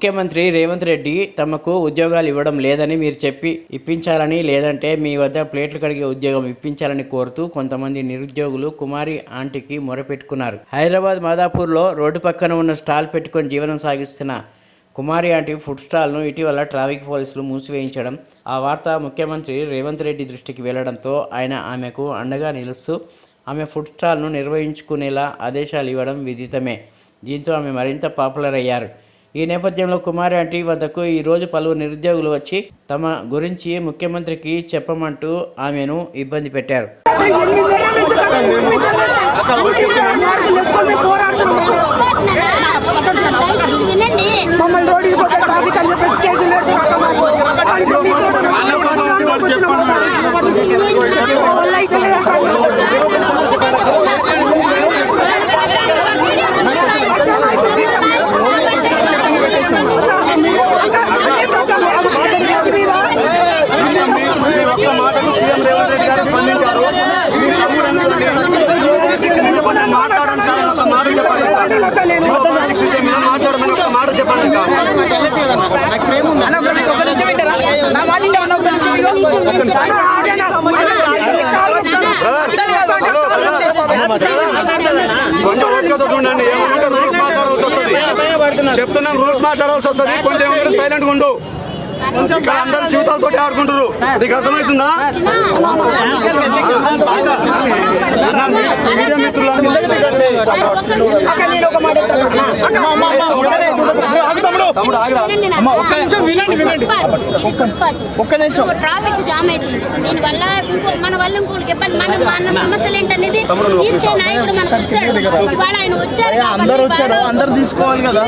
ముఖ్యమంత్రి రేవంత్ రెడ్డి తమకు ఉద్యోగాలు ఇవ్వడం లేదని మీరు చెప్పి ఇప్పించాలని, లేదంటే మీ వద్ద ప్లేట్లు కడిగే ఉద్యోగం ఇప్పించాలని కోరుతూ కొంతమంది నిరుద్యోగులు కుమారి ఆంటీకి మొరపెట్టుకున్నారు. హైదరాబాద్ మాదాపూర్లో రోడ్డు పక్కన ఉన్న స్టాల్ పెట్టుకొని జీవనం సాగిస్తున్న కుమారి ఆంటీ ఫుడ్ స్టాల్ను ఇటీవల ట్రాఫిక్ పోలీసులు మూసివేయించడం, ఆ వార్త ముఖ్యమంత్రి రేవంత్ రెడ్డి దృష్టికి వెళ్లడంతో ఆయన ఆమెకు అండగా నిలుస్తూ ఆమె ఫుడ్ స్టాల్ను నిర్వహించుకునేలా ఆదేశాలు ఇవ్వడం విదితమే. దీంతో ఆమె మరింత పాపులర్ అయ్యారు. ఈ నేపథ్యంలో కుమారి ఆంటీ వద్దకు ఈరోజు పలువురు నిరుద్యోగులు వచ్చి తమ గురించి ముఖ్యమంత్రికి చెప్పమంటూ ఆమెను ఇబ్బంది పెట్టారు. చెప్తున్నాం, రూల్స్ మాట్లాడాల్సి వస్తుంది. కొంచెం సైలెంట్ గా ఉండు. ఇక్కడ అందరూ జీవితాలతో ఆడుకుంటారు. నీకు అర్థమవుతుందా? మీడియా మిత్రులు ట్రాఫిక్ జామ్ అవుతుంది. దీని వల్ల మన వల్ల ఇంకోటి ఇబ్బంది. మన సమస్యలు ఏంటనేది తీర్చే నాయకుడు మనకు వచ్చాడు. ఇవాళ ఆయన వచ్చారు, అందరూ తీసుకోవాలి కదా.